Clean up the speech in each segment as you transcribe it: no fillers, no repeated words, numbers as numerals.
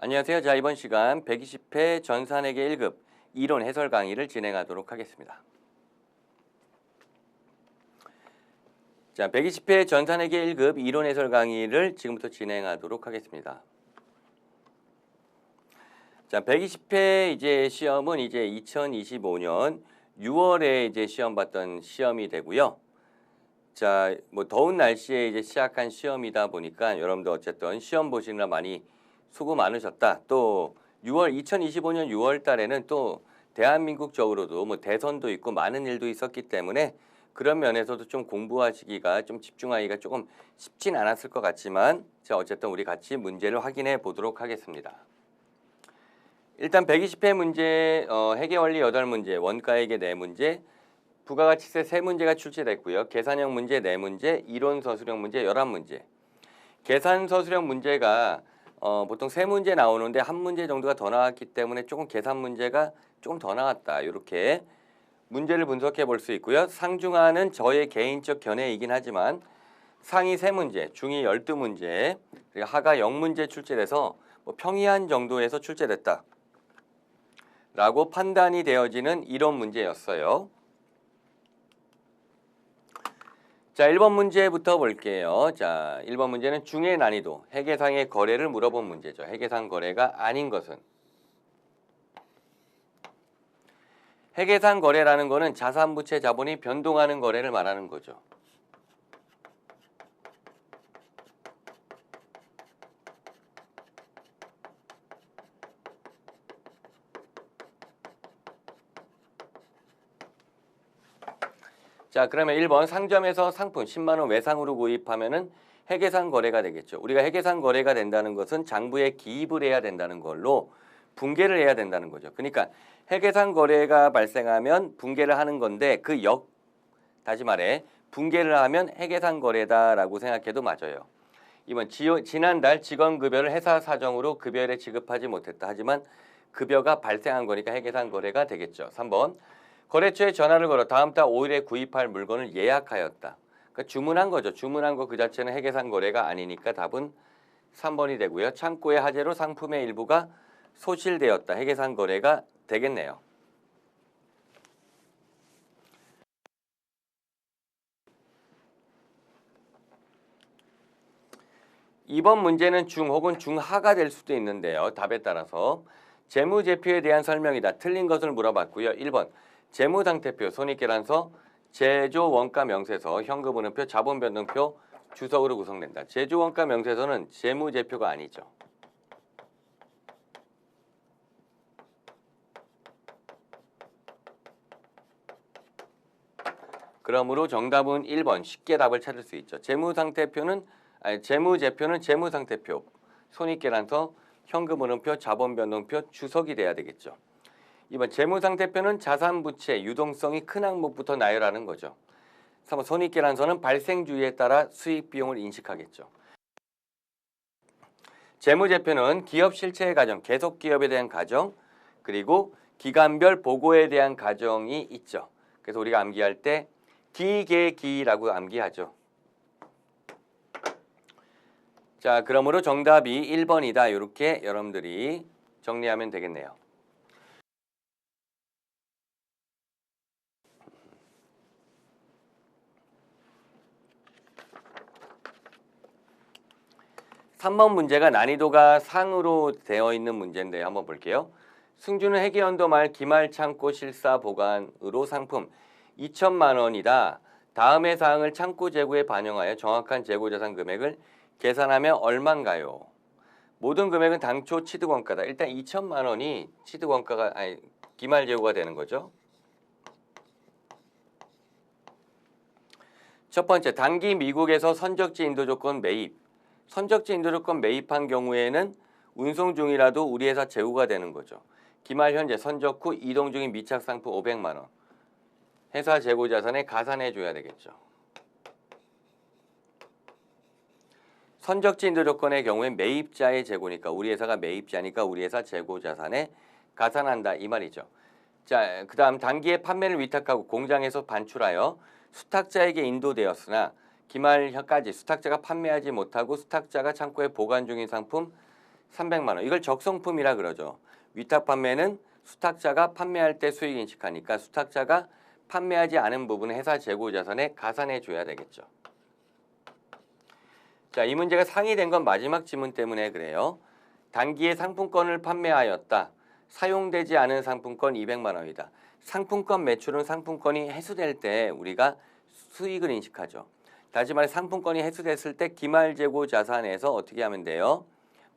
안녕하세요. 자, 이번 시간 120회 전산회계 1급 이론 해설 강의를 진행하도록 하겠습니다. 자, 120회 전산회계 1급 이론 해설 강의를 지금부터 진행하도록 하겠습니다. 자, 120회 이제 시험은 이제 2025년 6월에 이제 시험 봤던 시험이 되고요. 자, 뭐 더운 날씨에 이제 시작한 시험이다 보니까 여러분들 어쨌든 시험 보시느라 많이 수고 많으셨다. 또 2025년 6월 달에는 또 대한민국적으로도 뭐 대선도 있고 많은 일도 있었기 때문에 그런 면에서도 좀 공부하시기가 좀 집중하기가 조금 쉽진 않았을 것 같지만 자, 어쨌든 우리 같이 문제를 확인해 보도록 하겠습니다. 일단 120회 문제 회계원리 8문제, 원가회계 4문제, 부가가치세 3문제가 출제됐고요. 계산형 문제 4문제, 이론서술형 문제 11문제. 계산서술형 문제가 보통 3문제 나오는데 1문제 정도가 더 나왔기 때문에 조금 계산 문제가 조금 더 나왔다. 이렇게 문제를 분석해 볼 수 있고요. 상중하는 저의 개인적 견해이긴 하지만 상위 3문제, 중위 12문제, 그리고 하가 0문제 출제돼서 뭐 평이한 정도에서 출제됐다. 라고 판단이 되어지는 이런 문제였어요. 자, 1번 문제부터 볼게요. 자, 1번 문제는 중의 난이도, 회계상의 거래를 물어본 문제죠. 회계상 거래가 아닌 것은. 회계상 거래라는 거는 자산부채 자본이 변동하는 거래를 말하는 거죠. 자, 그러면 1번 상점에서 상품 10만 원 외상으로 구입하면은 회계상 거래가 되겠죠. 우리가 회계상 거래가 된다는 것은 장부에 기입을 해야 된다는 걸로 분계를 해야 된다는 거죠. 그러니까 회계상 거래가 발생하면 분계를 하는 건데 다시 말해 분계를 하면 회계상 거래다라고 생각해도 맞아요. 이번 지난달 직원급여를 회사 사정으로 급여를 지급하지 못했다. 하지만 급여가 발생한 거니까 회계상 거래가 되겠죠. 3번 거래처에 전화를 걸어 다음 달 5일에 구입할 물건을 예약하였다. 그러니까 주문한 거죠. 주문한 거 그 자체는 회계상 거래가 아니니까 답은 3번이 되고요. 창고의 화재로 상품의 일부가 소실되었다. 회계상 거래가 되겠네요. 이번 문제는 중 혹은 중하가 될 수도 있는데요. 답에 따라서 재무제표에 대한 설명이다. 틀린 것을 물어봤고요. 1번 재무상태표, 손익계란서, 제조원가 명세서, 현금흐름표, 자본변동표, 주석으로 구성된다. 제조원가 명세서는 재무제표가 아니죠. 그러므로 정답은 1번 쉽게 답을 찾을 수 있죠. 재무제표는 재무상태표, 손익계란서, 현금흐름표, 자본변동표, 주석이 돼야 되겠죠. 이번 재무상태표는 자산부채, 유동성이 큰 항목부터 나열하는 거죠. 3번 손익계란서는 발생주의에 따라 수익비용을 인식하겠죠. 재무제표는 기업 실체의 가정, 계속기업에 대한 가정, 그리고 기간별 보고에 대한 가정이 있죠. 그래서 우리가 암기할 때 기계기라고 암기하죠. 자, 그러므로 정답이 1번이다. 이렇게 여러분들이 정리하면 되겠네요. (3번) 문제가 난이도가 상으로 되어 있는 문제인데 한번 볼게요. 승주는 회계연도 말 기말 창고 실사 보관으로 상품 2천만 원이다. 다음의 사항을 창고 재고에 반영하여 정확한 재고자산 금액을 계산하면 얼마인가요? 모든 금액은 당초 취득원가다. 일단 2천만 원이 취득원가가 기말 재고가 되는 거죠. 첫 번째, 단기 미국에서 선적지 인도 조건 매입. 선적지 인도 조건 매입한 경우에는 운송 중이라도 우리 회사 재고가 되는 거죠. 기말 현재 선적 후 이동 중인 미착 상품 500만 원. 회사 재고 자산에 가산해 줘야 되겠죠. 선적지 인도 조건의 경우에 매입자의 재고니까 우리 회사가 매입자니까 우리 회사 재고 자산에 가산한다 이 말이죠. 자, 그다음 단기에 판매를 위탁하고 공장에서 반출하여 수탁자에게 인도되었으나 기말까지 수탁자가 판매하지 못하고 수탁자가 창고에 보관 중인 상품 300만 원. 이걸 적성품이라 그러죠. 위탁 판매는 수탁자가 판매할 때 수익 인식하니까 수탁자가 판매하지 않은 부분은 회사 재고 자산에 가산해 줘야 되겠죠. 자, 이 문제가 상이된 건 마지막 지문 때문에 그래요. 단기에 상품권을 판매하였다. 사용되지 않은 상품권 200만 원이다. 상품권 매출은 상품권이 회수될 때 우리가 수익을 인식하죠. 다시 말해 상품권이 회수됐을 때 기말 재고 자산에서 어떻게 하면 돼요?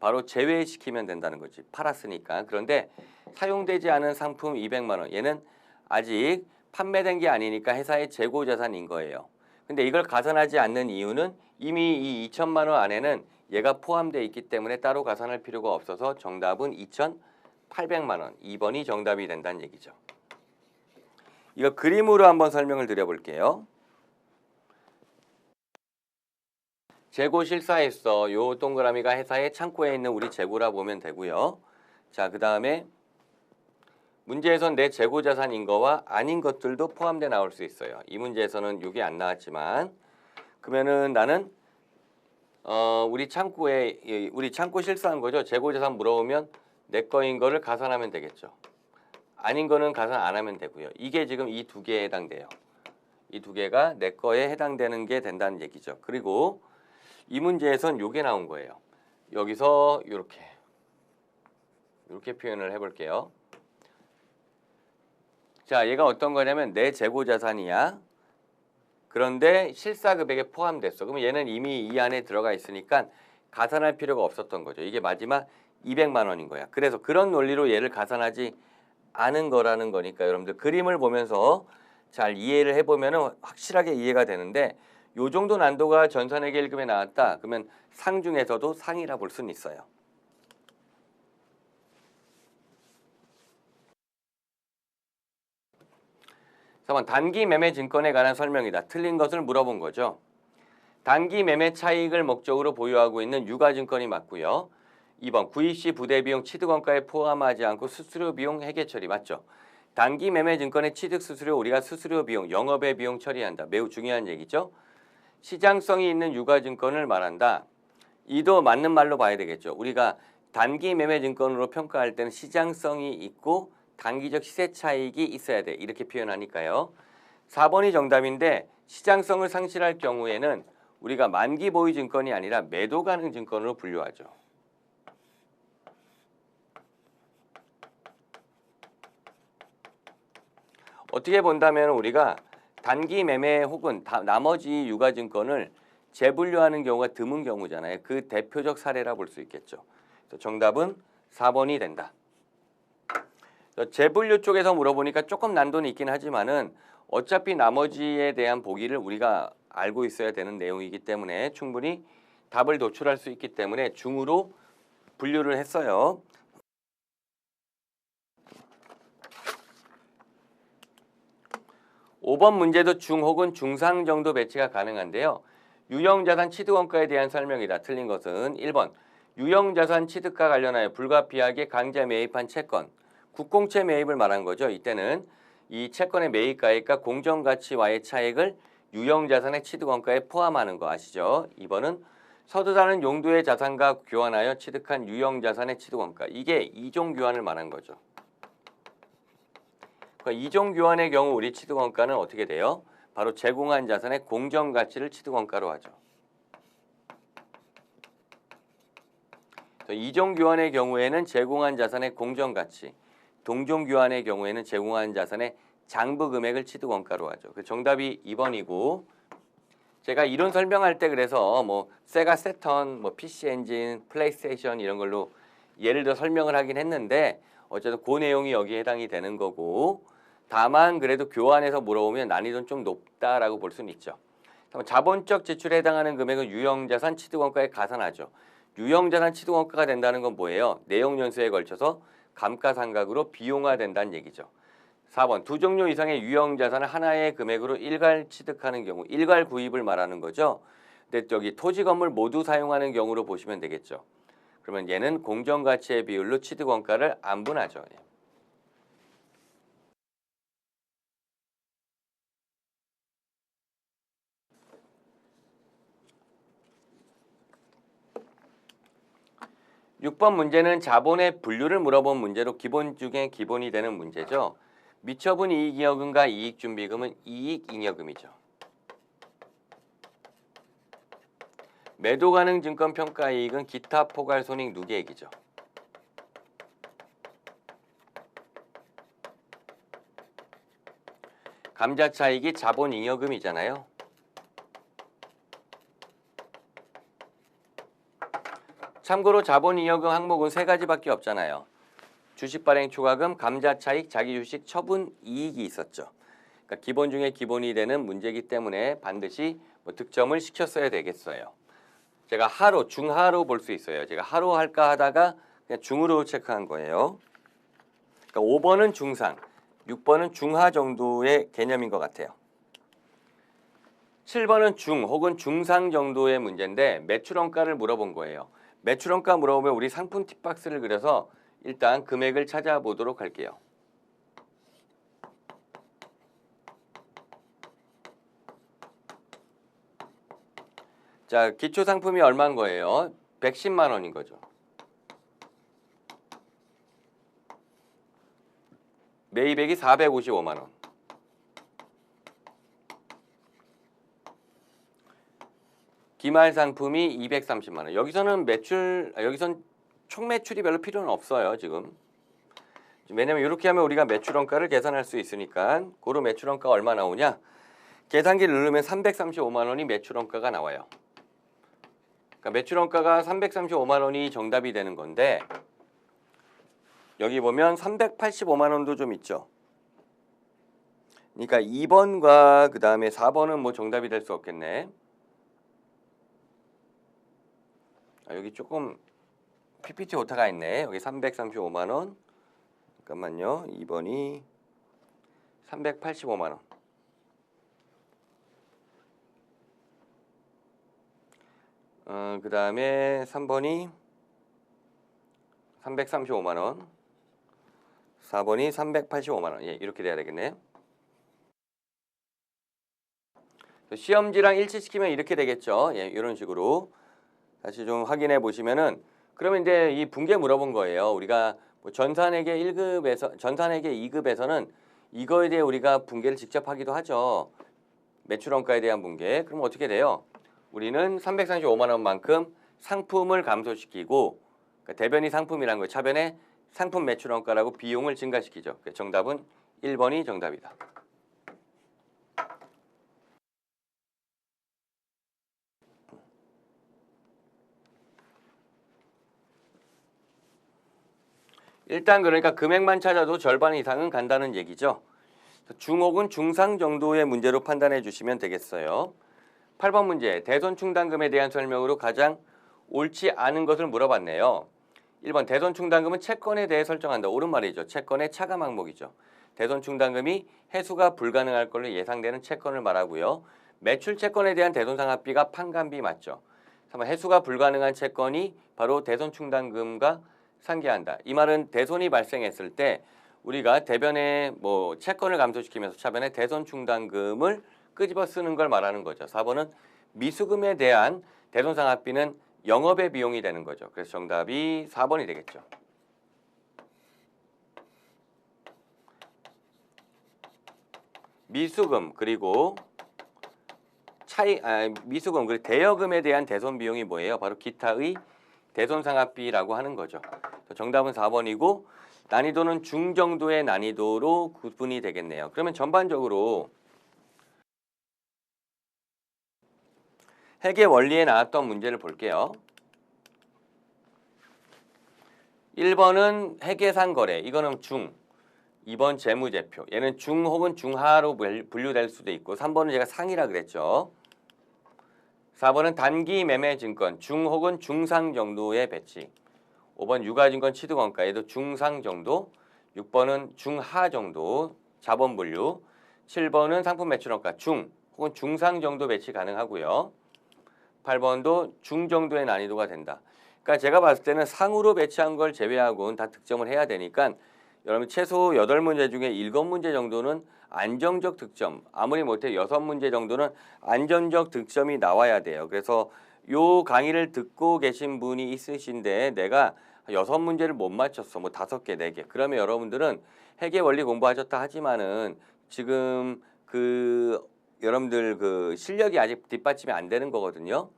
바로 제외시키면 된다는 거지. 팔았으니까. 그런데 사용되지 않은 상품 200만 원. 얘는 아직 판매된 게 아니니까 회사의 재고 자산인 거예요. 근데 이걸 가산하지 않는 이유는 이미 이 2천만 원 안에는 얘가 포함되어 있기 때문에 따로 가산할 필요가 없어서 정답은 2,800만 원. 2번이 정답이 된다는 얘기죠. 이거 그림으로 한번 설명을 드려볼게요. 재고 실사했어. 요 동그라미가 회사의 창고에 있는 우리 재고라 보면 되고요. 자, 그 다음에 문제에선 내 재고 자산인 거와 아닌 것들도 포함돼 나올 수 있어요. 이 문제에서는 이게 안 나왔지만 그러면은 나는 우리 창고 실사한 거죠. 재고 자산 물어보면 내 거인 거를 가산하면 되겠죠. 아닌 거는 가산 안 하면 되고요. 이게 지금 이 두 개에 해당돼요. 이 두 개가 내 거에 해당되는 게 된다는 얘기죠. 그리고 이 문제에선 요게 나온 거예요. 여기서 이렇게 표현을 해볼게요. 자, 얘가 어떤 거냐면 내 재고 자산이야. 그런데 실사 금액에 포함됐어. 그러면 얘는 이미 이 안에 들어가 있으니까 가산할 필요가 없었던 거죠. 이게 마지막 200만 원인 거야. 그래서 그런 논리로 얘를 가산하지 않은 거라는 거니까 여러분들 그림을 보면서 잘 이해를 해보면 확실하게 이해가 되는데 요 정도 난도가 전산회계 1급에 나왔다. 그러면 상 중에서도 상이라 볼 수는 있어요. 4번 단기 매매 증권에 관한 설명이다. 틀린 것을 물어본 거죠. 단기 매매 차익을 목적으로 보유하고 있는 유가증권이 맞고요. 2번 구입시 부대비용 취득원가에 포함하지 않고 수수료 비용 회계 처리 맞죠. 단기 매매 증권의 취득 수수료 우리가 수수료 비용, 영업의 비용 처리한다. 매우 중요한 얘기죠. 시장성이 있는 유가증권을 말한다. 이도 맞는 말로 봐야 되겠죠. 우리가 단기 매매 증권으로 평가할 때는 시장성이 있고 단기적 시세 차익이 있어야 돼. 이렇게 표현하니까요. 4번이 정답인데 시장성을 상실할 경우에는 우리가 만기 보유 증권이 아니라 매도 가능 증권으로 분류하죠. 어떻게 본다면 우리가 단기 매매 혹은 나머지 유가증권을 재분류하는 경우가 드문 경우잖아요. 그 대표적 사례라 볼 수 있겠죠. 정답은 4번이 된다. 재분류 쪽에서 물어보니까 조금 난도는 있긴 하지만은 어차피 나머지에 대한 보기를 우리가 알고 있어야 되는 내용이기 때문에 충분히 답을 도출할 수 있기 때문에 중으로 분류를 했어요. 5번 문제도 중 혹은 중상 정도 배치가 가능한데요. 유형자산 취득원가에 대한 설명이다. 틀린 것은 1번 유형자산 취득과 관련하여 불가피하게 강제 매입한 채권 국공채 매입을 말한 거죠. 이때는 이 채권의 매입가액과 공정가치와의 차익을 유형자산의 취득원가에 포함하는 거 아시죠? 2번은 서두다는 용도의 자산과 교환하여 취득한 유형자산의 취득원가 이게 이종교환을 말한 거죠. 이종교환의 경우 우리 취득원가는 어떻게 돼요? 바로 제공한 자산의 공정가치를 취득원가로 하죠. 이종교환의 경우에는 제공한 자산의 공정가치, 동종교환의 경우에는 제공한 자산의 장부금액을 취득원가로 하죠. 정답이 2번이고 제가 이론 설명할 때 그래서 뭐 세가 세턴, 뭐 PC 엔진, 플레이스테이션 이런 걸로 예를 들어 설명을 하긴 했는데 어쨌든 그 내용이 여기에 해당이 되는 거고 다만 그래도 교환해서 물어보면 난이도는 좀 높다라고 볼 수는 있죠. 자본적 지출에 해당하는 금액은 유형자산 취득원가에 가산하죠. 유형자산 취득원가가 된다는 건 뭐예요? 내용연수에 걸쳐서 감가상각으로 비용화된다는 얘기죠. 4번 두 종류 이상의 유형자산을 하나의 금액으로 일괄 취득하는 경우 일괄 구입을 말하는 거죠. 근데 저기 토지 건물 모두 사용하는 경우로 보시면 되겠죠. 그러면 얘는 공정가치의 비율로 취득원가를 안분하죠. 6번 문제는 자본의 분류를 물어본 문제로 기본 중에 기본이 되는 문제죠. 미처분 이익잉여금과 이익준비금은 이익잉여금이죠. 매도 가능 증권 평가 이익은 기타 포괄 손익 누계액이죠. 감자 차익이 자본 잉여금이잖아요. 참고로 자본 잉여금 항목은 세 가지밖에 없잖아요. 주식 발행 초과금, 감자 차익, 자기 주식 처분 이익이 있었죠. 그러니까 기본 중에 기본이 되는 문제이기 때문에 반드시 득점을 시켰어야 되겠어요. 제가 하로, 중하로 볼 수 있어요. 제가 하로 할까 하다가 그냥 중으로 체크한 거예요. 그러니까 5번은 중상, 6번은 중하 정도의 개념인 것 같아요. 7번은 중 혹은 중상 정도의 문제인데 매출원가를 물어본 거예요. 매출원가 물어보면 우리 상품 팁박스를 그려서 일단 금액을 찾아보도록 할게요. 자, 기초 상품이 얼마인 거예요? 110만 원인 거죠. 매입액이 455만 원. 기말 상품이 230만 원. 여기서는 여기선 총 매출이 별로 필요는 없어요, 지금. 왜냐면 이렇게 하면 우리가 매출원가를 계산할 수 있으니까 고로 매출원가 얼마 나오냐? 계산기를 누르면 335만 원이 매출원가가 나와요. 그러니까 매출원가가 335만 원이 정답이 되는 건데 여기 보면 385만 원도 좀 있죠. 그러니까 2번과 그 다음에 4번은 뭐 정답이 될 수 없겠네. 여기 조금 PPT 오타가 있네. 여기 335만 원. 잠깐만요. 2번이 385만 원. 그 다음에 3번이 335만 원. 4번이 385만 원. 예, 이렇게 돼야 되겠네. 시험지랑 일치시키면 이렇게 되겠죠. 예, 이런 식으로. 다시 좀 확인해 보시면은 그러면 이제 이 분계 물어본 거예요. 우리가 뭐 전산회계 1급에서 전산회계 2급에서는 이거에 대해 우리가 분계를 직접 하기도 하죠. 매출원가에 대한 분계. 그럼 어떻게 돼요? 우리는 335만 원만큼 상품을 감소시키고 그러니까 대변이 상품이란 거 차변에 상품 매출원가라고 비용을 증가시키죠. 정답은 1번이 정답이다. 일단 그러니까 금액만 찾아도 절반 이상은 간다는 얘기죠. 중 혹은 중상 정도의 문제로 판단해 주시면 되겠어요. 8번 문제, 대손 충당금에 대한 설명으로 가장 옳지 않은 것을 물어봤네요. 1번, 대손 충당금은 채권에 대해 설정한다. 옳은 말이죠. 채권의 차감 항목이죠. 대손 충당금이 회수가 불가능할 걸로 예상되는 채권을 말하고요. 매출 채권에 대한 대손상합비가 판관비 맞죠. 3번, 회수가 불가능한 채권이 바로 대손 충당금과 상계한다. 이 말은 대손이 발생했을 때 우리가 대변에 뭐 채권을 감소시키면서 차변에 대손 충당금을 끄집어 쓰는 걸 말하는 거죠. 4번은 미수금에 대한 대손상합비는 영업의 비용이 되는 거죠. 그래서 정답이 4번이 되겠죠. 미수금 그리고 미수금 그리고 대여금에 대한 대손 비용이 뭐예요? 바로 기타의 대손상합비라고 하는 거죠. 정답은 4번이고 난이도는 중정도의 난이도로 구분이 되겠네요. 그러면 전반적으로 회계 원리에 나왔던 문제를 볼게요. 1번은 회계상 거래, 이거는 중. 2번 재무제표, 얘는 중 혹은 중하로 분류될 수도 있고 3번은 제가 상이라 그랬죠. 4번은 단기 매매 증권, 중 혹은 중상 정도의 배치. 5번 유가증권 취득원가, 얘도 중상 정도. 6번은 중하 정도, 자본 분류. 7번은 상품 매출원가, 중 혹은 중상 정도 배치 가능하고요. 8번도 중 정도의 난이도가 된다. 그러니까 제가 봤을 때는 상으로 배치한 걸 제외하고는 다 득점을 해야 되니까 여러분 최소 8문제 중에 7문제 정도는 안정적 득점, 아무리 못해 6문제 정도는 안정적 득점이 나와야 돼요. 그래서 요 강의를 듣고 계신 분이 있으신데 내가 6문제를 못 맞췄어. 뭐 5개, 4개. 그러면 여러분들은 회계 원리 공부하셨다 하지만은 지금 여러분들 실력이 아직 뒷받침이 안 되는 거거든요.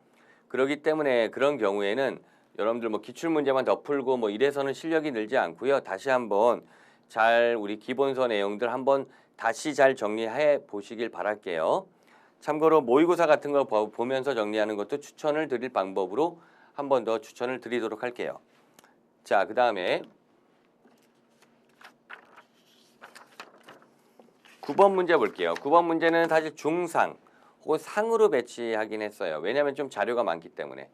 그렇기 때문에 그런 경우에는 여러분들 뭐 기출 문제만 더 풀고 뭐 이래서는 실력이 늘지 않고요. 다시 한번 잘 우리 기본서 내용들 한번 다시 잘 정리해 보시길 바랄게요. 참고로 모의고사 같은 거 보면서 정리하는 것도 추천을 드릴 방법으로 한 번 더 추천을 드리도록 할게요. 자, 그 다음에 9번 문제 볼게요. 9번 문제는 사실 중상 혹은 상으로 배치하긴 했어요. 왜냐하면 좀 자료가 많기 때문에.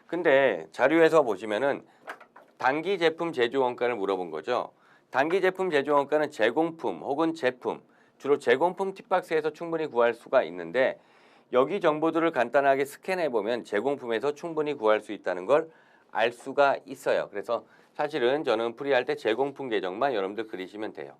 근데 자료에서 보시면은 단기 제품 제조 원가를 물어본 거죠. 단기 제품 제조 원가는 제공품 혹은 제품, 주로 제공품 팁박스에서 충분히 구할 수가 있는데 여기 정보들을 간단하게 스캔해 보면 제공품에서 충분히 구할 수 있다는 걸 알 수가 있어요. 그래서 사실은 저는 풀이할 때 제공품 계정만 여러분들 그리시면 돼요.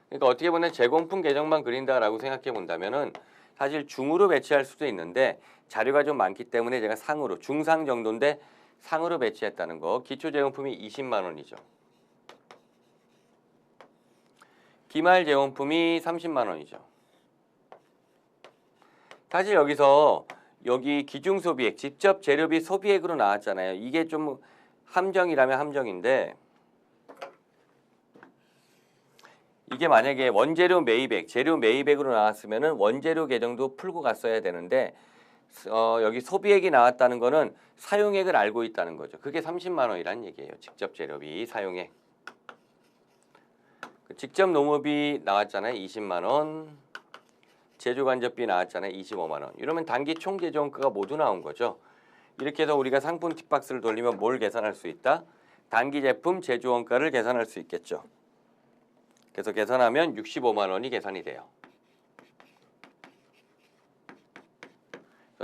그러니까 어떻게 보면 제공품 계정만 그린다라고 생각해 본다면은 사실 중으로 배치할 수도 있는데 자료가 좀 많기 때문에 제가 상으로 중상 정도인데 상으로 배치했다는 거. 기초 제공품이 20만 원이죠. 기말 제공품이 30만 원이죠. 사실 여기서 여기 기중 소비액, 직접 재료비 소비액으로 나왔잖아요. 이게 좀 함정이라면 함정인데 이게 만약에 원재료 매입액, 재료 매입액으로 나왔으면은 원재료 계정도 풀고 갔어야 되는데 여기 소비액이 나왔다는 거는 사용액을 알고 있다는 거죠. 그게 30만 원이라는 얘기예요. 직접 재료비 사용액. 직접 농업이 나왔잖아요. 20만 원. 제조간접비 나왔잖아요. 25만 원. 이러면 단기 총 제조원가가 모두 나온 거죠. 이렇게 해서 우리가 상품 팁박스를 돌리면 뭘 계산할 수 있다? 단기 제품 제조원가를 계산할 수 있겠죠. 그래서 계산하면 65만 원이 계산이 돼요.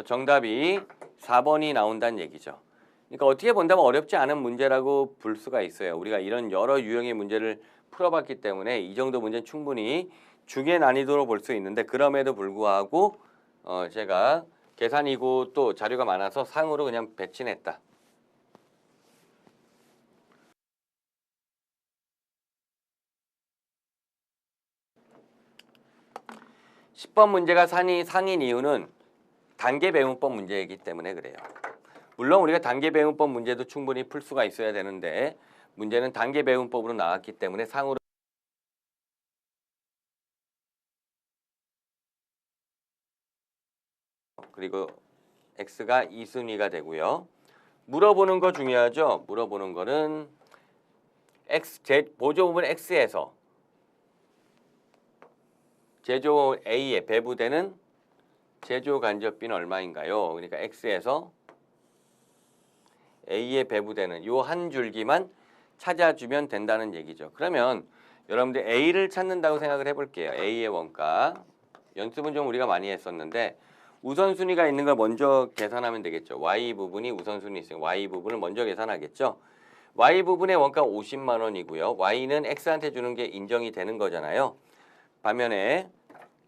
정답이 4번이 나온다는 얘기죠. 그러니까 어떻게 본다면 어렵지 않은 문제라고 볼 수가 있어요. 우리가 이런 여러 유형의 문제를 풀어봤기 때문에 이 정도 문제는 충분히 중의 난이도로 볼 수 있는데 그럼에도 불구하고 제가 계산이고 또 자료가 많아서 상으로 그냥 배치했다. 10번 문제가 상인 이유는 단계 배분법 문제이기 때문에 그래요. 물론 우리가 단계 배분법 문제도 충분히 풀 수가 있어야 되는데 문제는 단계 배분법으로 나왔기 때문에 상으로 그리고 X가 2순위가 되고요. 물어보는 거 중요하죠. 물어보는 거는 보조 부분 X에서 제조 A에 배부되는 제조 간접비는 얼마인가요? 그러니까 X에서 A에 배부되는 요 한 줄기만 찾아주면 된다는 얘기죠. 그러면 여러분들 A를 찾는다고 생각을 해볼게요. A의 원가. 연습은 좀 우리가 많이 했었는데 우선순위가 있는 걸 먼저 계산하면 되겠죠. Y 부분이 우선순위 있으면 Y 부분을 먼저 계산하겠죠. Y 부분의 원가 50만 원이고요. Y는 X한테 주는 게 인정이 되는 거잖아요. 반면에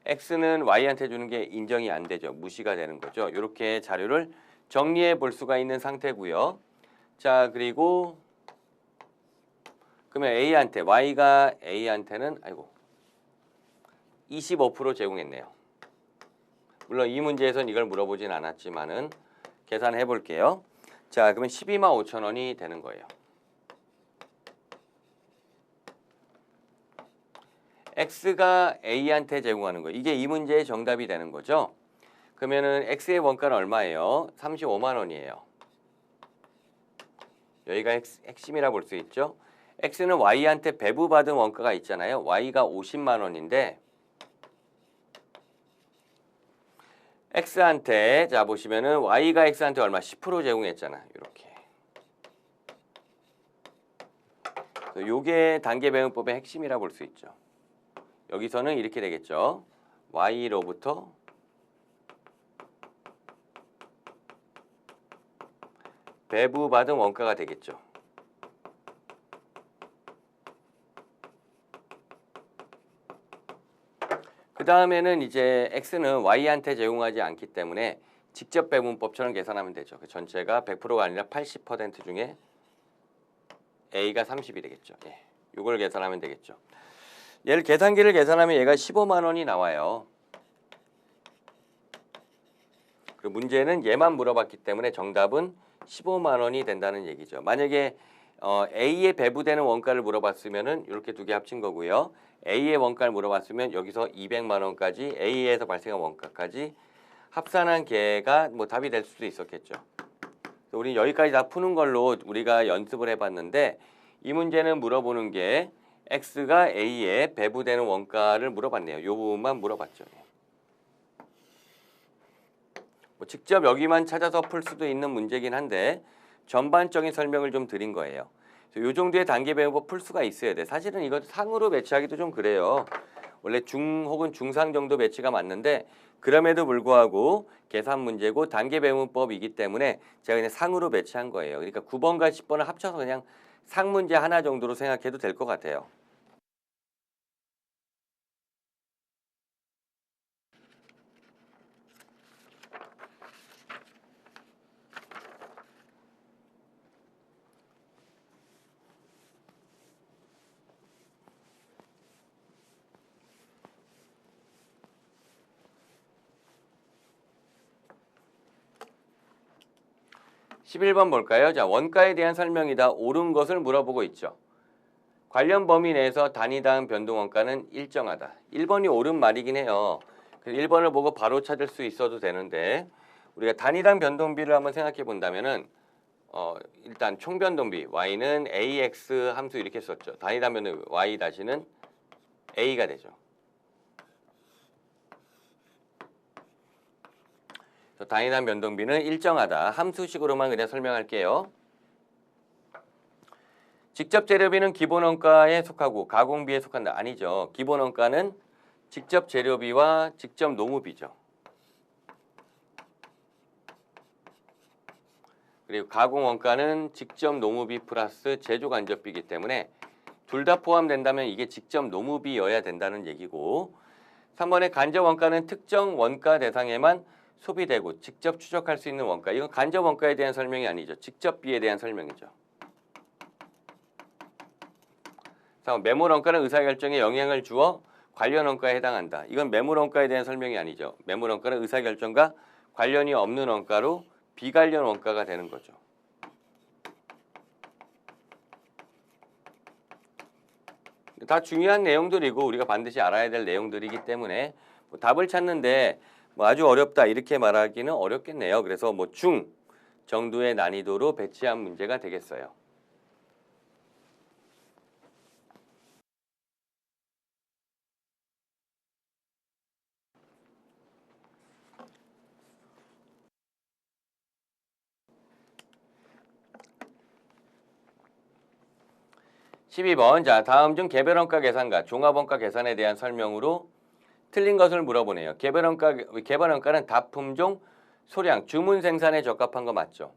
X는 Y한테 주는 게 인정이 안 되죠. 무시가 되는 거죠. 이렇게 자료를 정리해 볼 수가 있는 상태고요. 자, 그리고 그러면 Y가 A한테는 25% 제공했네요. 물론 이 문제에서는 이걸 물어보진 않았지만은 계산해 볼게요. 자, 그러면 12만 5천 원이 되는 거예요. X가 A한테 제공하는 거. 이게 이 문제의 정답이 되는 거죠. 그러면은 X의 원가는 얼마예요? 35만 원이에요. 여기가 핵심이라 볼 수 있죠. X는 Y한테 배부받은 원가가 있잖아요. Y가 50만 원인데 X한테 자 보시면은 Y가 X한테 얼마? 10% 제공했잖아. 이렇게. 요게 단계 배분법의 핵심이라 볼 수 있죠. 여기서는 이렇게 되겠죠. Y로부터 배부받은 원가가 되겠죠. 그 다음에는 이제 x는 y한테 제공하지 않기 때문에 직접 배분법처럼 계산하면 되죠. 그 전체가 100%가 아니라 80% 중에 a가 30이 되겠죠. 예. 이걸 계산하면 되겠죠. 얘를 계산기를 계산하면 얘가 15만 원이 나와요. 그리고 문제는 얘만 물어봤기 때문에 정답은 15만 원이 된다는 얘기죠. 만약에 A에 배부되는 원가를 물어봤으면은 이렇게 두 개 합친 거고요. A의 원가를 물어봤으면 여기서 200만 원까지 A에서 발생한 원가까지 합산한 개가 뭐 답이 될 수도 있었겠죠. 우리 여기까지 다 푸는 걸로 우리가 연습을 해봤는데 이 문제는 물어보는 게 X가 A에 배부되는 원가를 물어봤네요. 이 부분만 물어봤죠. 뭐 직접 여기만 찾아서 풀 수도 있는 문제긴 한데 전반적인 설명을 좀 드린 거예요. 이 정도의 단계 배우고 풀 수가 있어야 돼. 사실은 이거 상으로 배치하기도 좀 그래요. 원래 중 혹은 중상 정도 배치가 맞는데 그럼에도 불구하고 계산 문제고 단계 배분법이기 때문에 제가 그냥 상으로 배치한 거예요. 그러니까 9번과 10번을 합쳐서 그냥 상 문제 하나 정도로 생각해도 될 것 같아요. (11번) 볼까요? 자, 원가에 대한 설명이다. 옳은 것을 물어보고 있죠. 관련 범위 내에서 단위당 변동원가는 일정하다. 1번이 옳은 말이긴 해요. 그래서 1번을 보고 바로 찾을 수 있어도 되는데 우리가 단위당 변동비를 한번 생각해 본다면은 일단 총변동비 y는 ax 함수 이렇게 썼죠. 단위당 변동비 y 다시는 a가 되죠. 단위당 변동비는 일정하다. 함수식으로만 그냥 설명할게요. 직접 재료비는 기본원가에 속하고 가공비에 속한다. 아니죠. 기본원가는 직접 재료비와 직접 노무비죠. 그리고 가공원가는 직접 노무비 플러스 제조간접비이기 때문에 둘 다 포함된다면 이게 직접 노무비여야 된다는 얘기고 3번의 간접원가는 특정 원가 대상에만 소비되고 직접 추적할 수 있는 원가. 이건 간접원가에 대한 설명이 아니죠. 직접비에 대한 설명이죠. 4번 매물원가는 의사결정에 영향을 주어 관련 원가에 해당한다. 이건 매물원가에 대한 설명이 아니죠. 매물원가는 의사결정과 관련이 없는 원가로 비관련 원가가 되는 거죠. 다 중요한 내용들이고 우리가 반드시 알아야 될 내용들이기 때문에 뭐 답을 찾는데 뭐 아주 어렵다 이렇게 말하기는 어렵겠네요. 그래서 뭐 중 정도의 난이도로 배치한 문제가 되겠어요. (12번) 자, 다음 중 개별원가 계산과 종합원가 계산에 대한 설명으로 틀린 것을 물어보네요. 개별원가는 다품종, 소량, 주문 생산에 적합한 거 맞죠?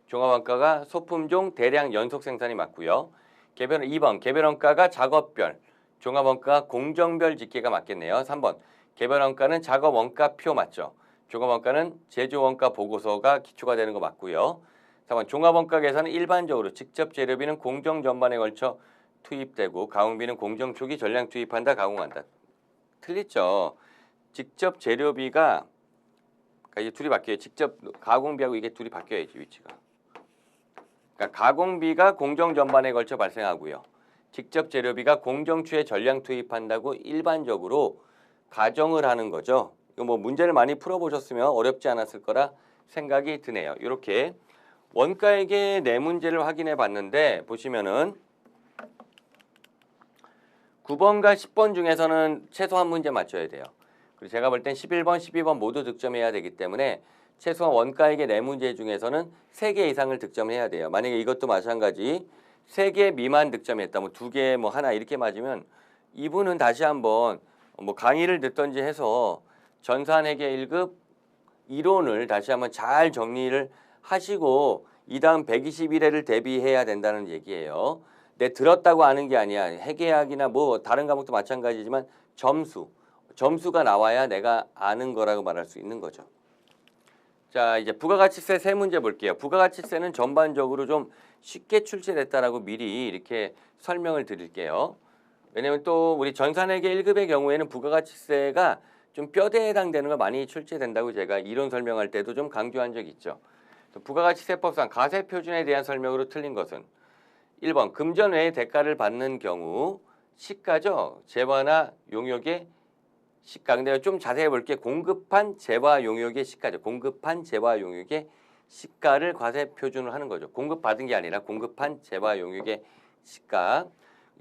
종합원가가 소품종, 대량, 연속 생산이 맞고요. 2번 개별원가가 작업별, 종합원가 공정별 집계가 맞겠네요. 3번 개별원가는 작업원가표 맞죠? 종합원가는 제조원가 보고서가 기초가 되는 거 맞고요. 4번 종합원가 계산은 일반적으로 직접 재료비는 공정 전반에 걸쳐 투입되고 가공비는 공정 초기 전량 투입한다, 가공한다. 틀리죠. 직접 재료비가 이제 둘이 바뀌어요. 직접 가공비하고 이게 둘이 바뀌어야지 위치가. 그러니까 가공비가 공정 전반에 걸쳐 발생하고요. 직접 재료비가 공정추에 전량 투입한다고 일반적으로 가정을 하는 거죠. 이거 뭐 문제를 많이 풀어보셨으면 어렵지 않았을 거라 생각이 드네요. 이렇게 원가액의 네 문제를 확인해 봤는데 보시면은 9번과 10번 중에서는 최소한 문제 맞춰야 돼요. 그리고 제가 볼 땐 11번, 12번 모두 득점해야 되기 때문에 최소한 원가액의 네 문제 중에서는 3개 이상을 득점해야 돼요. 만약에 이것도 마찬가지 3개 미만 득점했다. 뭐 2개 뭐 하나 이렇게 맞으면 이분은 다시 한번 뭐 강의를 듣던지 해서 전산회계 1급 이론을 다시 한번 잘 정리를 하시고 이 다음 121회를 대비해야 된다는 얘기예요. 내 들었다고 아는 게 아니야. 회계학이나 뭐 다른 과목도 마찬가지지만 점수, 점수가 나와야 내가 아는 거라고 말할 수 있는 거죠. 자, 이제 부가가치세 세 문제 볼게요. 부가가치세는 전반적으로 좀 쉽게 출제됐다라고 미리 이렇게 설명을 드릴게요. 왜냐면 또 우리 전산회계 1급의 경우에는 부가가치세가 좀 뼈대에 해당되는 거 많이 출제된다고 제가 이론 설명할 때도 좀 강조한 적이 있죠. 부가가치세법상 가세표준에 대한 설명으로 틀린 것은 1번 금전 외의 대가를 받는 경우 시가죠. 재화나 용역의 시가. 근데 좀 자세히 볼게. 공급한 재화 용역의 시가죠. 공급한 재화 용역의 시가를 과세 표준으로 하는 거죠. 공급받은 게 아니라 공급한 재화 용역의 시가.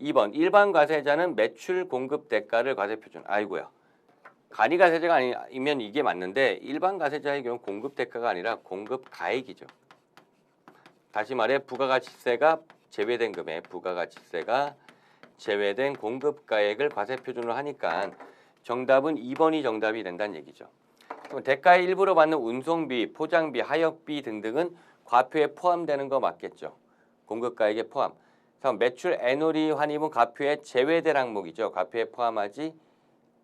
2번 일반 과세자는 매출 공급 대가를 과세 표준. 아이고야. 간이 과세자가 아니면 이게 맞는데 일반 과세자의 경우 공급 대가가 아니라 공급 가액이죠. 다시 말해 부가가치세가 제외된 금액, 부가가치세가 제외된 공급 가액을 과세 표준으로 하니까 정답은 2번이 정답이 된다는 얘기죠. 그럼 대가의 일부로 받는 운송비, 포장비, 하역비 등등은 과표에 포함되는 거 맞겠죠. 공급 가액에 포함. 그럼 매출 애놀이 환입은 과표에 제외될 항목이죠. 과표에 포함하지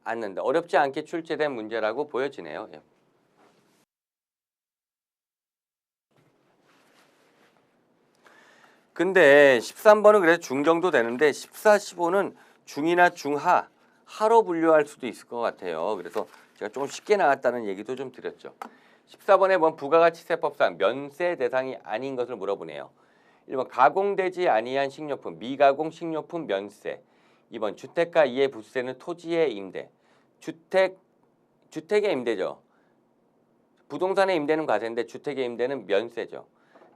않는다. 어렵지 않게 출제된 문제라고 보여지네요. 예. 근데 13번은 그래서 중 정도 되는데 14, 15는 중이나 중하, 하로 분류할 수도 있을 것 같아요. 그래서 제가 조금 쉽게 나왔다는 얘기도 좀 드렸죠. 14번에 보면 부가가치세법상 면세 대상이 아닌 것을 물어보네요. 1번 가공되지 아니한 식료품, 미가공 식료품 면세. 2번 주택가 이해 부수세는 토지의 임대. 주택의 임대죠. 부동산의 임대는 과세인데 주택의 임대는 면세죠.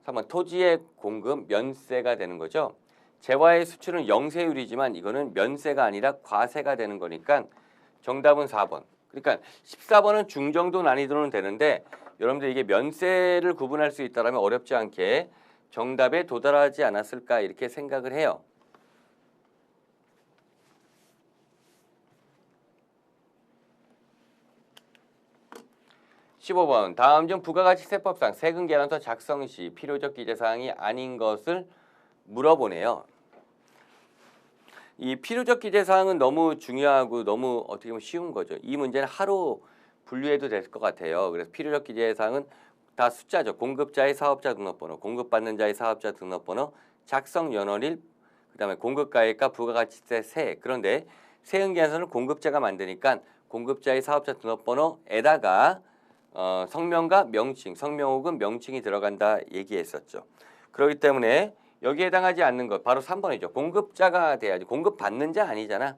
3번 토지의 공급 면세가 되는 거죠. 재화의 수출은 영세율이지만 이거는 면세가 아니라 과세가 되는 거니까 정답은 4번. 그러니까 14번은 중정도 난이도는 되는데 여러분들 이게 면세를 구분할 수 있다면 어렵지 않게 정답에 도달하지 않았을까 이렇게 생각을 해요. 15번 다음 중 부가가치세법상 세금 계산서 작성 시 필요적 기재사항이 아닌 것을 물어보네요. 이 필요적 기재사항은 너무 중요하고 너무 어떻게 보면 쉬운 거죠. 이 문제는 하루 분류해도 될 것 같아요. 그래서 필요적 기재사항은 다 숫자죠. 공급자의 사업자 등록번호, 공급받는 자의 사업자 등록번호, 작성 연월일, 그다음에 공급가액과 부가가치세 세. 그런데 세금 계산서는 공급자가 만드니까 공급자의 사업자 등록번호에다가 성명과 명칭, 성명 혹은 명칭이 들어간다 얘기했었죠. 그렇기 때문에 여기에 해당하지 않는 것 바로 3번이죠. 공급자가 돼야지. 공급받는 자 아니잖아.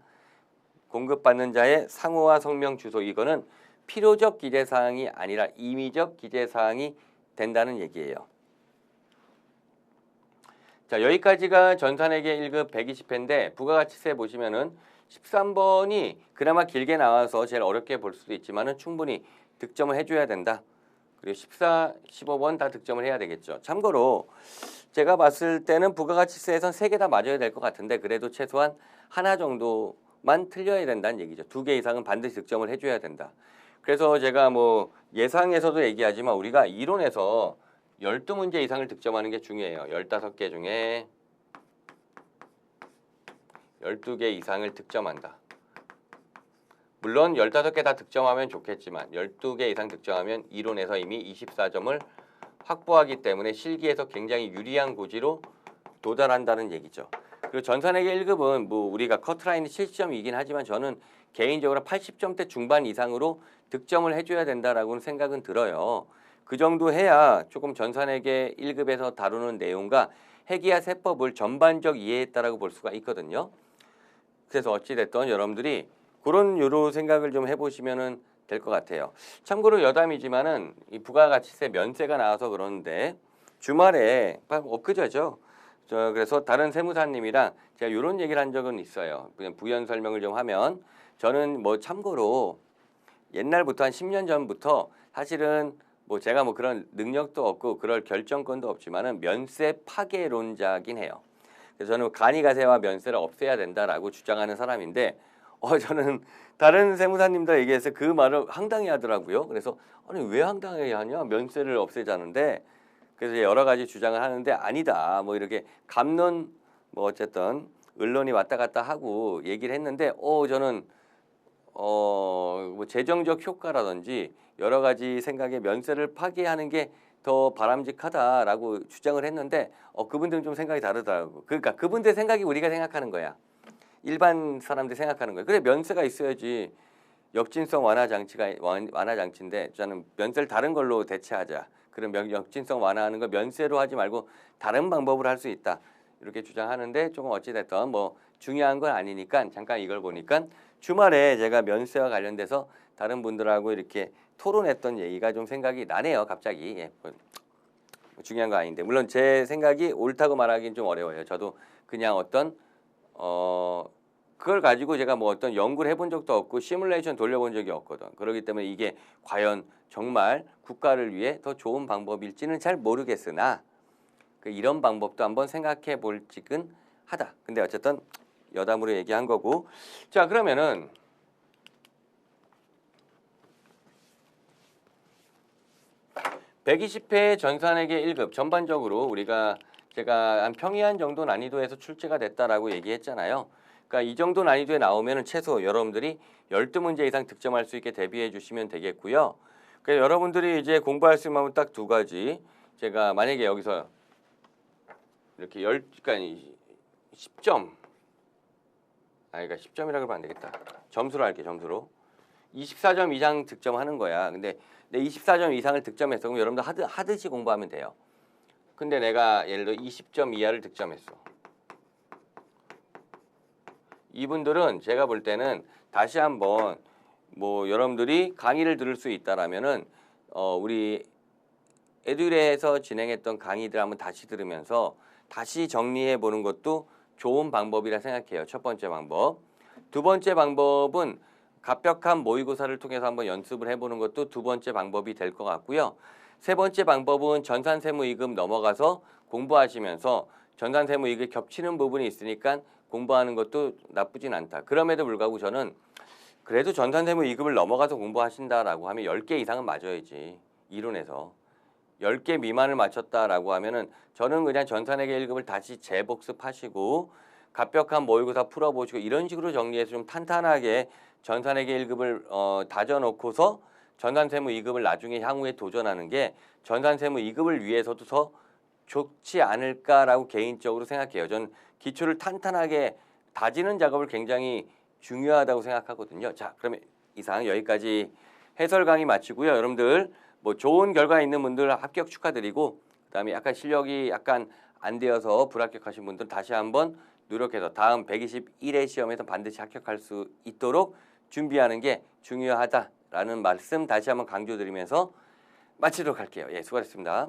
공급받는 자의 상호와 성명, 주소 이거는 필요적 기재사항이 아니라 임의적 기재사항이 된다는 얘기예요. 자, 여기까지가 전산회계 1급 120회인데 부가가치세 보시면은 13번이 그나마 길게 나와서 제일 어렵게 볼 수도 있지만은 충분히 득점을 해줘야 된다. 그리고 14, 15번 다 득점을 해야 되겠죠. 참고로 제가 봤을 때는 부가가치세에선 3개 다 맞아야 될 것 같은데 그래도 최소한 하나 정도만 틀려야 된다는 얘기죠. 2개 이상은 반드시 득점을 해줘야 된다. 그래서 제가 뭐 예상에서도 얘기하지만 우리가 이론에서 12문제 이상을 득점하는 게 중요해요. 15개 중에 12개 이상을 득점한다. 물론 15개 다 득점하면 좋겠지만 12개 이상 득점하면 이론에서 이미 24점을 확보하기 때문에 실기에서 굉장히 유리한 고지로 도달한다는 얘기죠. 그리고 전산회계 1급은 뭐 우리가 커트라인이 70점이긴 하지만 저는 개인적으로 80점대 중반 이상으로 득점을 해줘야 된다라고는 생각은 들어요. 그 정도 해야 조금 전산회계 1급에서 다루는 내용과 회계와 세법을 전반적 이해했다라고 볼 수가 있거든요. 그래서 어찌됐든 여러분들이 그런 요로 생각을 좀 해보시면은 될 것 같아요. 참고로 여담이지만은 이 부가가치세 면세가 나와서 그러는데 주말에 엊그저죠. 그래서 다른 세무사님이랑 제가 이런 얘기를 한 적은 있어요. 그냥 부연 설명을 좀 하면 저는 뭐 참고로 옛날부터 한 10년 전부터 사실은 뭐 제가 뭐 그런 능력도 없고 그럴 결정권도 없지만은 면세 파괴론자긴 해요. 그래서 저는 간이가세와 면세를 없애야 된다라고 주장하는 사람인데 저는 다른 세무사님들 얘기해서 그 말을 황당해 하더라고요. 그래서 아니 왜 황당해 하냐? 면세를 없애자는데 그래서 여러 가지 주장을 하는데 아니다. 뭐 이렇게 감론 뭐 어쨌든 언론이 왔다 갔다 하고 얘기를 했는데 저는 뭐 재정적 효과라든지 여러 가지 생각에 면세를 파기하는 게 더 바람직하다라고 주장을 했는데 그분들은 좀 생각이 다르더라고. 그러니까 그분들 생각이 우리가 생각하는 거야. 일반 사람들이 생각하는 거야. 그래 면세가 있어야지. 역진성 완화 장치인데 저는 면세를 다른 걸로 대체하자. 그럼 역진성 완화하는 거 면세로 하지 말고 다른 방법으로 할 수 있다. 이렇게 주장하는데 조금 어찌됐든 뭐 중요한 건 아니니까 잠깐 이걸 보니까 주말에 제가 면세와 관련돼서 다른 분들하고 이렇게 토론했던 얘기가 좀 생각이 나네요. 갑자기. 예, 뭐 중요한 거 아닌데 물론 제 생각이 옳다고 말하기는 좀 어려워요. 저도 그냥 어떤 그걸 가지고 제가 뭐 어떤 연구를 해본 적도 없고 시뮬레이션 돌려본 적이 없거든. 그렇기 때문에 이게 과연 정말 국가를 위해 더 좋은 방법일지는 잘 모르겠으나 이런 방법도 한번 생각해 볼 지근 하다. 근데 어쨌든 여담으로 얘기한 거고. 자, 그러면은 120회 전산회계 1급 전반적으로 제가 한 평이한 정도 난이도에서 출제가 됐다라고 얘기했잖아요. 그러니까 이 정도 난이도에 나오면 최소 여러분들이 12문제 이상 득점할 수 있게 대비해 주시면 되겠고요. 그러니까 여러분들이 이제 공부할 수 있는 딱 두 가지. 제가 만약에 여기서 이렇게 그러니까 10점. 그러니까 10점이라고 하면 안 되겠다. 점수로 할게, 점수로. 24점 이상 득점하는 거야. 근데 내 24점 이상을 득점했어. 그럼 여러분들 하듯이 공부하면 돼요. 근데 내가 예를 들어 20점 이하를 득점했어. 이분들은 제가 볼 때는 다시 한번 뭐 여러분들이 강의를 들을 수 있다라면은 우리 에듀레에서 진행했던 강의들 한번 다시 들으면서 다시 정리해 보는 것도 좋은 방법이라 생각해요. 첫 번째 방법. 두 번째 방법은 갑벽한 모의고사를 통해서 한번 연습을 해보는 것도 두 번째 방법이 될 것 같고요. 세 번째 방법은 전산세무이급 넘어가서 공부하시면서 전산세무이급 겹치는 부분이 있으니까 공부하는 것도 나쁘진 않다. 그럼에도 불구하고 저는 그래도 전산세무이급을 넘어가서 공부하신다라고 하면 10개 이상은 맞아야지. 이론에서. 10개 미만을 맞췄다라고 하면은 저는 그냥 전산회계 1급을 다시 재복습하시고 갑벽한 모의고사 풀어보시고 이런 식으로 정리해서 좀 탄탄하게 전산회계 1급을 다져놓고서 전산세무 2급을 나중에 향후에 도전하는 게 전산세무 2급을 위해서도 더 좋지 않을까라고 개인적으로 생각해요. 전 기초를 탄탄하게 다지는 작업을 굉장히 중요하다고 생각하거든요. 자, 그러면 이상 여기까지 해설 강의 마치고요. 여러분들 뭐 좋은 결과 있는 분들 합격 축하드리고 그다음에 약간 실력이 약간 안 되어서 불합격하신 분들 다시 한번 노력해서 다음 121회 시험에서 반드시 합격할 수 있도록 준비하는 게 중요하다라는 말씀 다시 한번 강조드리면서 마치도록 할게요. 예, 수고하셨습니다.